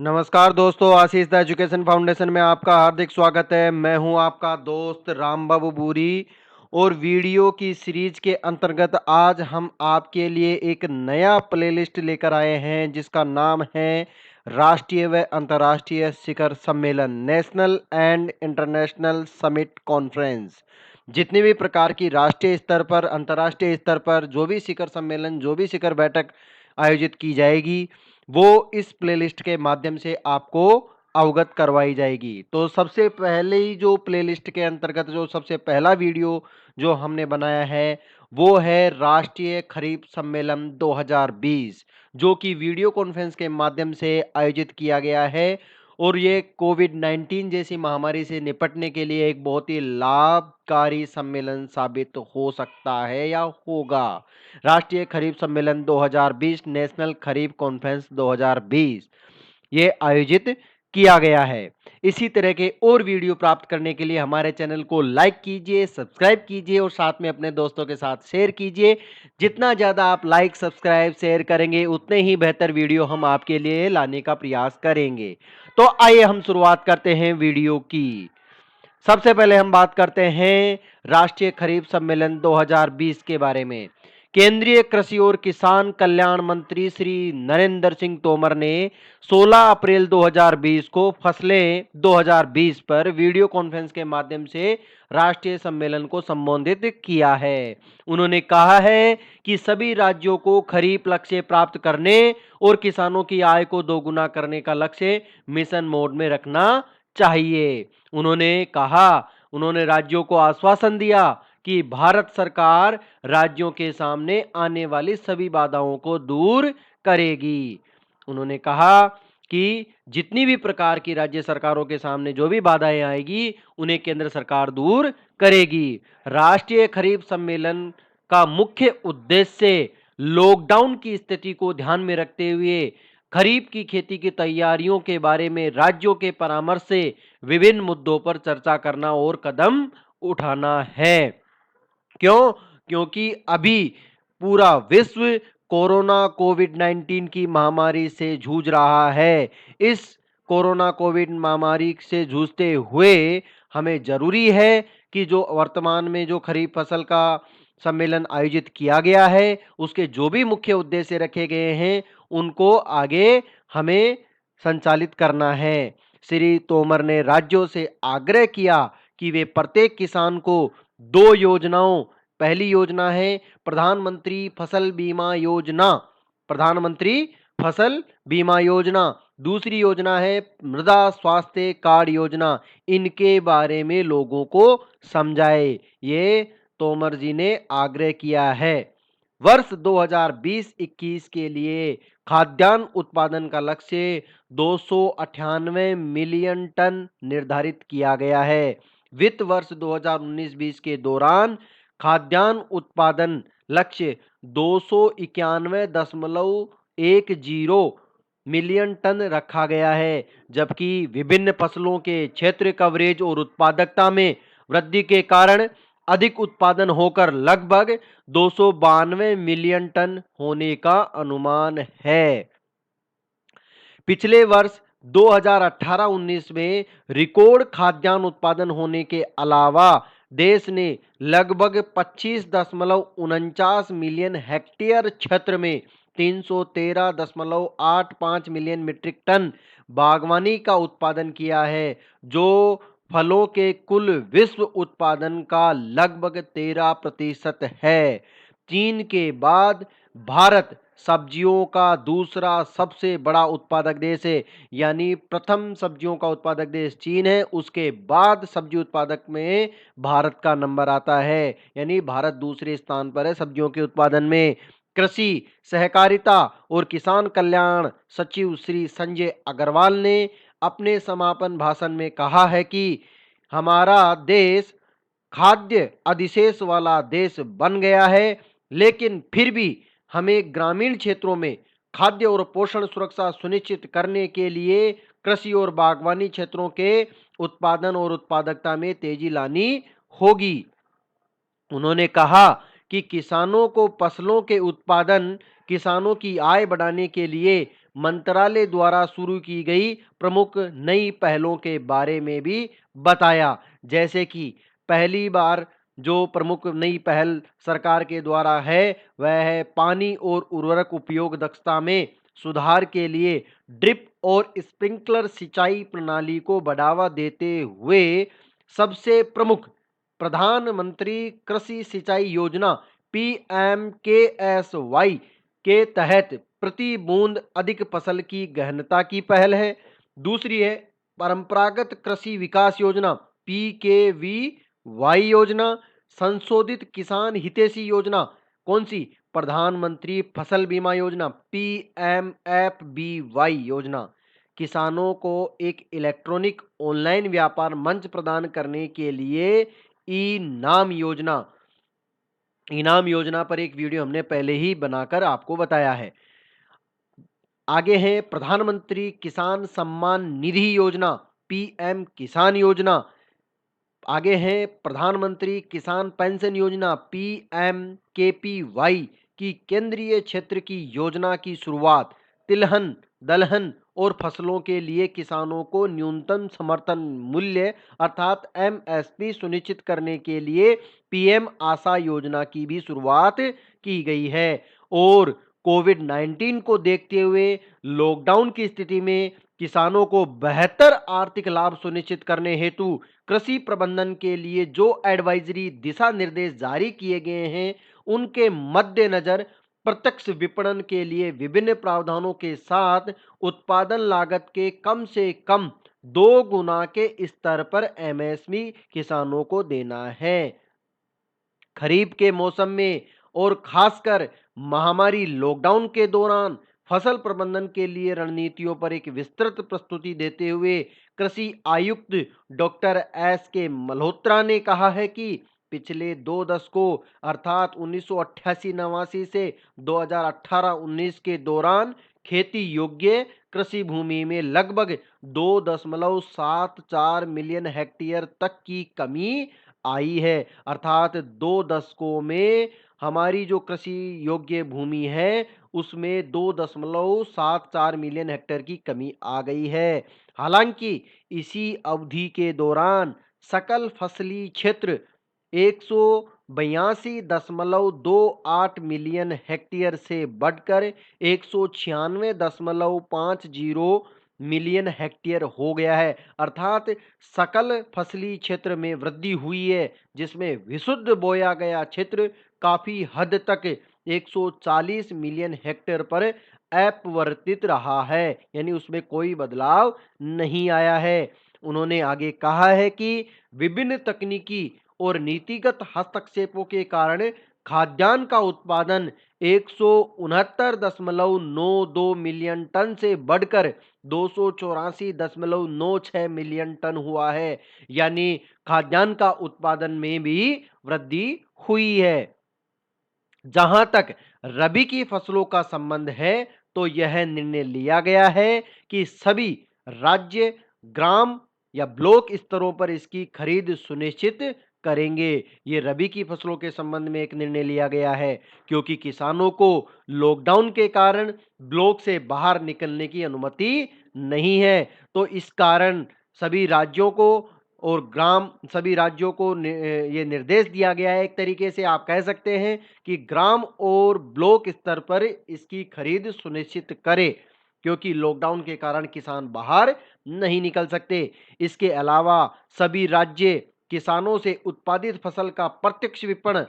नमस्कार दोस्तों, आशीष the education foundation में आपका हार्दिक स्वागत है। मैं हूं आपका दोस्त रामबाबू बूरी और वीडियो की सीरीज के अंतर्गत आज हम आपके लिए एक नया प्लेलिस्ट लेकर आए हैं जिसका नाम है राष्ट्रीय व अंतर्राष्ट्रीय शिखर सम्मेलन, national and international summit conference. जितनी भी प्रकार की राष्ट्रीय स्तर पर, अंतर्राष्ट्रीय स्तर पर जो भी शिखर सम्मेलन, जो भी शिखर बैठक आयोजित की जाएगी, वो इस प्लेलिस्ट के माध्यम से आपको अवगत करवाई जाएगी। तो सबसे पहले ही जो प्लेलिस्ट के अंतर्गत जो सबसे पहला वीडियो जो हमने बनाया है, वो है राष्ट्रीय खरीफ सम्मेलन 2020, जो कि वीडियो कॉन्फ्रेंस के माध्यम से आयोजित किया गया है और ये कोविड-19 जैसी महामारी से निपटने के लिए एक बहुत ही लाभकारी सम्मेलन साबित हो सकता है या होगा। राष्ट्रीय खरीफ सम्मेलन 2020, नेशनल खरीफ कॉन्फ्रेंस 2020 ये आयोजित किया गया है। इसी तरह के और वीडियो प्राप्त करने के लिए हमारे चैनल को लाइक कीजिए, सब्सक्राइब कीजिए और साथ में अपने दोस्तों के साथ शेयर कीजिए। जितना ज़्यादा आप लाइक, सब्सक्राइब, शेयर करेंगे, उतने ही बेहतर वीडियो हम आपके लिए लाने का प्रयास करेंगे। तो आइए हम शुरुआत करते हैं वीडियो की। सबसे पहले हम बात करते हैं राष्ट्रीय खरीफ सम्मेलन 2020 के बारे में। केंद्रीय कृषि और किसान कल्याण मंत्री श्री नरेंद्र सिंह तोमर ने 16 अप्रैल 2020 को फसलें 2020 पर वीडियो कॉन्फ्रेंस के माध्यम से राष्ट्रीय सम्मेलन को संबोधित किया है। उन्होंने कहा है कि सभी राज्यों को खरीफ लक्ष्य प्राप्त करने और किसानों की आय को दोगुना करने का लक्ष्य मिशन मोड में रखना चाहिए। उन्होंने राज्यों को आश्वासन दिया कि भारत सरकार राज्यों के सामने आने वाली सभी बाधाओं को दूर करेगी। उन्होंने कहा कि जितनी भी प्रकार की राज्य सरकारों के सामने जो भी बाधाएं आएगी, उन्हें केंद्र सरकार दूर करेगी। राष्ट्रीय खरीफ सम्मेलन का मुख्य उद्देश्य लॉकडाउन की स्थिति को ध्यान में रखते हुए खरीफ की खेती की तैयारियों के बारे में राज्यों के परामर्श से विभिन्न मुद्दों पर चर्चा करना और कदम उठाना है। क्यों? क्योंकि अभी पूरा विश्व कोरोना कोविड-19 की महामारी से जूझ रहा है। इस कोरोना कोविड महामारी से जूझते हुए हमें ज़रूरी है कि जो वर्तमान में जो खरीफ फसल का सम्मेलन आयोजित किया गया है, उसके जो भी मुख्य उद्देश्य रखे गए हैं, उनको आगे हमें संचालित करना है। श्री तोमर ने राज्यों से आग्रह किया कि वे प्रत्येक किसान को 2 योजनाओं, पहली योजना है प्रधानमंत्री फसल बीमा योजना, प्रधानमंत्री फसल बीमा योजना, दूसरी योजना है मृदा स्वास्थ्य कार्ड योजना, इनके बारे में लोगों को समझाए। ये तोमर जी ने आग्रह किया है। वर्ष 2020-21 के लिए खाद्यान्न उत्पादन का लक्ष्य 298 मिलियन टन निर्धारित किया गया है। वित्त वर्ष 2019-20 के दौरान खाद्यान्न उत्पादन लक्ष्य 291.10 मिलियन टन रखा गया है, जबकि विभिन्न फसलों के क्षेत्र कवरेज और उत्पादकता में वृद्धि के कारण अधिक उत्पादन होकर लगभग 292 मिलियन टन होने का अनुमान है। पिछले वर्ष 2018-19 में रिकॉर्ड खाद्यान्न उत्पादन होने के अलावा देश ने लगभग 25.49 मिलियन हेक्टेयर क्षेत्र में 313.85 मिलियन मीट्रिक टन बागवानी का उत्पादन किया है, जो फलों के कुल विश्व उत्पादन का लगभग 13% है। चीन के बाद भारत सब्जियों का दूसरा सबसे बड़ा उत्पादक देश है, यानी प्रथम सब्जियों का उत्पादक देश चीन है, उसके बाद सब्जी उत्पादक में भारत का नंबर आता है, यानी भारत दूसरे स्थान पर है सब्जियों के उत्पादन में। कृषि, सहकारिता और किसान कल्याण सचिव श्री संजय अग्रवाल ने अपने समापन भाषण में कहा है कि हमारा देश खाद्य अधिशेष वाला देश बन गया है, लेकिन फिर भी हमें ग्रामीण क्षेत्रों में खाद्य और पोषण सुरक्षा सुनिश्चित करने के लिए कृषि और बागवानी क्षेत्रों के उत्पादन और उत्पादकता में तेजी लानी होगी। उन्होंने कहा कि किसानों को फसलों के उत्पादन, किसानों की आय बढ़ाने के लिए मंत्रालय द्वारा शुरू की गई प्रमुख नई पहलों के बारे में भी बताया। जैसे कि पहली बार जो प्रमुख नई पहल सरकार के द्वारा है वह है पानी और उर्वरक उपयोग दक्षता में सुधार के लिए ड्रिप और स्प्रिंकलर सिंचाई प्रणाली को बढ़ावा देते हुए सबसे प्रमुख प्रधानमंत्री कृषि सिंचाई योजना पीएमकेएसवाई के तहत प्रति बूंद अधिक फसल की गहनता की पहल है। दूसरी है परंपरागत कृषि विकास योजना पीकेवीवाई योजना। संशोधित किसान हितैषी योजना कौन सी? प्रधानमंत्री फसल बीमा योजना पीएमएफबीवाई योजना। किसानों को एक इलेक्ट्रॉनिक ऑनलाइन व्यापार मंच प्रदान करने के लिए इनाम योजना पर एक वीडियो हमने पहले ही बनाकर आपको बताया है। आगे है प्रधानमंत्री किसान सम्मान निधि योजना पीएम किसान योजना। आगे है प्रधानमंत्री किसान पेंशन योजना पीएमकेपीवाई की केंद्रीय क्षेत्र की योजना की शुरुआत। तिलहन, दलहन और फसलों के लिए किसानों को न्यूनतम समर्थन मूल्य अर्थात एमएसपी सुनिश्चित करने के लिए पीएम आशा योजना की भी शुरुआत की गई है। और कोविड-19 को देखते हुए लॉकडाउन की स्थिति में किसानों को बेहतर आर्थिक लाभ सुनिश्चित करने हेतु कृषि प्रबंधन के लिए जो एडवाइजरी दिशा निर्देश जारी किए गए हैं उनके मद्देनजर प्रत्यक्ष विपणन के लिए विभिन्न प्रावधानों के साथ उत्पादन लागत के कम से कम 2 गुना के स्तर पर एमएसपी किसानों को देना है। खरीफ के मौसम में और खासकर महामारी लॉकडाउन के दौरान फसल प्रबंधन के लिए रणनीतियों पर एक विस्तृत प्रस्तुति देते हुए कृषि आयुक्त डॉक्टर एस के मल्होत्रा ने कहा है कि पिछले 2 दशकों अर्थात 1988-89 से 2018-19 के दौरान खेती योग्य कृषि भूमि में लगभग 2.74 मिलियन हेक्टेयर तक की कमी आई है। अर्थात 2 दशकों में हमारी जो कृषि योग्य भूमि है उसमें 2.74 मिलियन हेक्टेयर की कमी आ गई है। हालांकि इसी अवधि के दौरान सकल फसली क्षेत्र 182.28 मिलियन हेक्टेयर से बढ़कर 196.50 मिलियन हेक्टेयर हो गया है। अर्थात सकल फसली क्षेत्र में वृद्धि हुई है जिसमें विशुद्ध बोया गया क्षेत्र काफी हद तक 140 मिलियन हेक्टेयर पर अपरिवर्तित रहा है, यानी उसमें कोई बदलाव नहीं आया है। उन्होंने आगे कहा है कि विभिन्न तकनीकी और नीतिगत हस्तक्षेपों के कारण खाद्यान्न का उत्पादन 169.92 मिलियन टन से बढ़कर 284.96 मिलियन टन हुआ है, यानी खाद्यान्न का उत्पादन में भी वृद्धि हुई है। जहां तक रबी की फसलों का संबंध है तो यह निर्णय लिया गया है कि सभी राज्य ग्राम या ब्लॉक स्तरों पर इसकी खरीद सुनिश्चित करेंगे। ये रबी की फसलों के संबंध में एक निर्णय लिया गया है क्योंकि किसानों को लॉकडाउन के कारण ब्लॉक से बाहर निकलने की अनुमति नहीं है। तो इस कारण सभी राज्यों को सभी राज्यों को ये निर्देश दिया गया है, एक तरीके से आप कह सकते हैं कि ग्राम और ब्लॉक स्तर पर इसकी खरीद सुनिश्चित करें क्योंकि लॉकडाउन के कारण किसान बाहर नहीं निकल सकते। इसके अलावा सभी राज्य किसानों से उत्पादित फसल का प्रत्यक्ष विपणन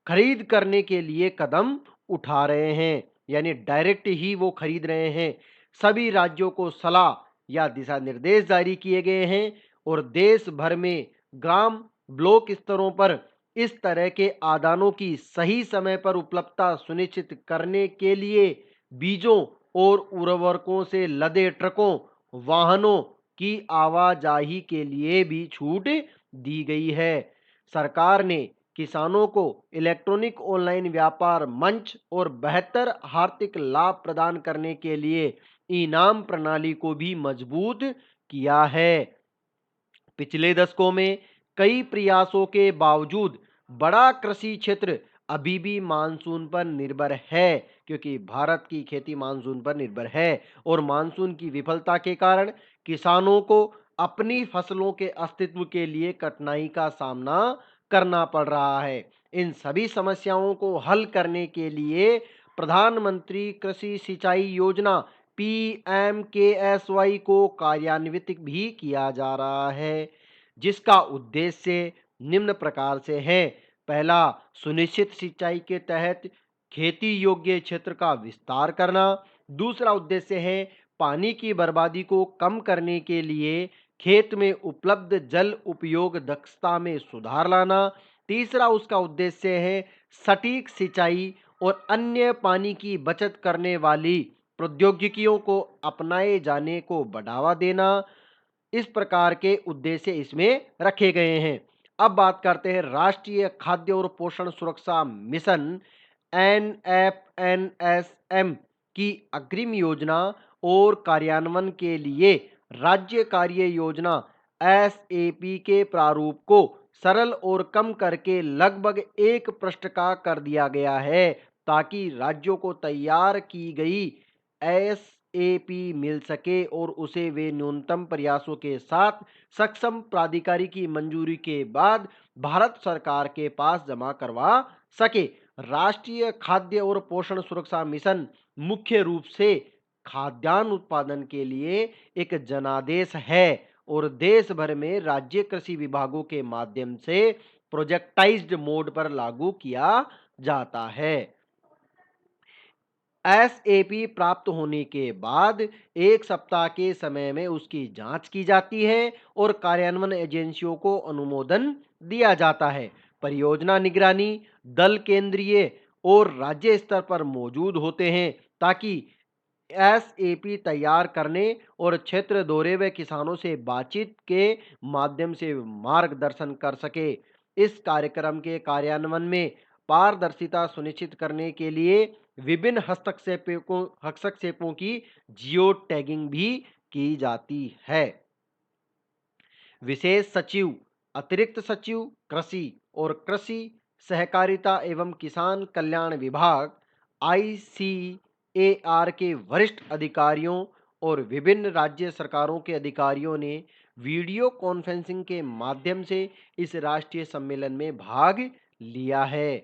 खरीद करने के लिए कदम उठा रहे हैं, यानी डायरेक्ट ही वो खरीद रहे हैं। सभी राज्यों को सलाह या दिशा निर्देश जारी किए गए हैं और देश भर में ग्राम ब्लॉक स्तरों पर इस तरह के आदानों की सही समय पर उपलब्धता सुनिश्चित करने के लिए बीजों और उर्वरकों से लदे ट्रकों वाहनों की आवाजाही के लिए भी छूट दी गई है। सरकार ने किसानों को इलेक्ट्रॉनिक ऑनलाइन व्यापार मंच और बेहतर आर्थिक लाभ प्रदान करने के लिए इनाम प्रणाली को भी मजबूत किया है। पिछले दशकों में कई प्रयासों के बावजूद बड़ा कृषि क्षेत्र अभी भी मानसून पर निर्भर है, क्योंकि भारत की खेती मानसून पर निर्भर है और मानसून की विफलता के कारण किसानों को अपनी फसलों के अस्तित्व के लिए कठिनाई का सामना करना पड़ रहा है। इन सभी समस्याओं को हल करने के लिए प्रधानमंत्री कृषि सिंचाई योजना पीएमकेएसवाई को कार्यान्वित भी किया जा रहा है, जिसका उद्देश्य निम्न प्रकार से है। पहला, सुनिश्चित सिंचाई के तहत खेती योग्य क्षेत्र का विस्तार करना। दूसरा उद्देश्य है पानी की बर्बादी को कम करने के लिए खेत में उपलब्ध जल उपयोग दक्षता में सुधार लाना। तीसरा उसका उद्देश्य है सटीक सिंचाई और अन्य पानी की बचत करने वाली प्रौद्योगिकियों को अपनाए जाने को बढ़ावा देना। इस प्रकार के उद्देश्य इसमें रखे गए हैं। अब बात करते हैं राष्ट्रीय खाद्य और पोषण सुरक्षा मिशन एनएफएनएसएम की अग्रिम योजना और कार्यान्वयन के लिए राज्य कार्य योजना एसएपी के प्रारूप को सरल और कम करके लगभग एक पृष्ठ का कर दिया गया है, ताकि राज्यों को तैयार की गई एसएपी मिल सके और उसे वे न्यूनतम प्रयासों के साथ सक्षम प्राधिकारी की मंजूरी के बाद भारत सरकार के पास जमा करवा सके। राष्ट्रीय खाद्य और पोषण सुरक्षा मिशन मुख्य रूप से खाद्यान्न उत्पादन के लिए एक जनादेश है और देश भर में राज्य कृषि विभागों के माध्यम से प्रोजेक्टाइज्ड मोड पर लागू किया जाता है। एसएपी प्राप्त होने के बाद 1 सप्ताह के समय में उसकी जांच की जाती है और कार्यान्वयन एजेंसियों को अनुमोदन दिया जाता है। परियोजना निगरानी दल केंद्रीय और राज्य स्तर पर मौजूद होते हैं, ताकि एसएपी तैयार करने और क्षेत्र दौरे व किसानों से बातचीत के माध्यम से मार्गदर्शन कर सके। इस कार्यक्रम के कार्यान्वयन में पारदर्शिता सुनिश्चित करने के लिए विभिन्न हस्तक्षेपों की जियो टैगिंग भी की जाती है। विशेष सचिव, अतिरिक्त सचिव कृषि और कृषि सहकारिता एवं किसान कल्याण विभाग आईसीएआर के वरिष्ठ अधिकारियों और विभिन्न राज्य सरकारों के अधिकारियों ने वीडियो कॉन्फ्रेंसिंग के माध्यम से इस राष्ट्रीय सम्मेलन में भाग लिया है।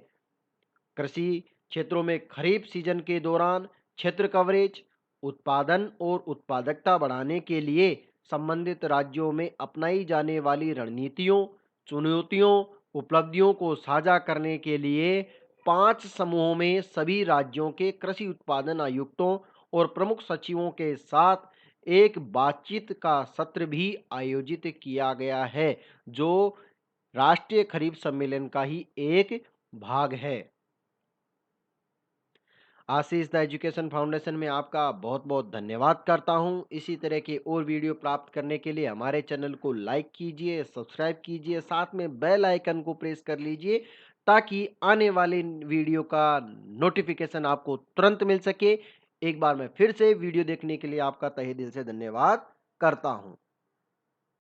कृषि क्षेत्रों में खरीफ सीजन के दौरान क्षेत्र कवरेज, उत्पादन और उत्पादकता बढ़ाने के लिए संबंधित राज्यों में अपनाई जाने वाली रणनीतियों, चुनौतियों, उपलब्धियों को साझा करने के लिए 5 समूहों में सभी राज्यों के कृषि उत्पादन आयुक्तों और प्रमुख सचिवों के साथ एक बातचीत का सत्र भी आयोजित किया गया है, जो राष्ट्रीय खरीफ सम्मेलन का ही एक भाग है। आशीष द एजुकेशन फाउंडेशन में आपका बहुत बहुत धन्यवाद करता हूं। इसी तरह के और वीडियो प्राप्त करने के लिए हमारे चैनल को लाइक कीजिए, सब्सक्राइब कीजिए, साथ में बेल आइकन को प्रेस कर लीजिए, ताकि आने वाले वीडियो का नोटिफिकेशन आपको तुरंत मिल सके। एक बार मैं फिर से वीडियो देखने के लिए आपका तहे दिल से धन्यवाद करता हूं।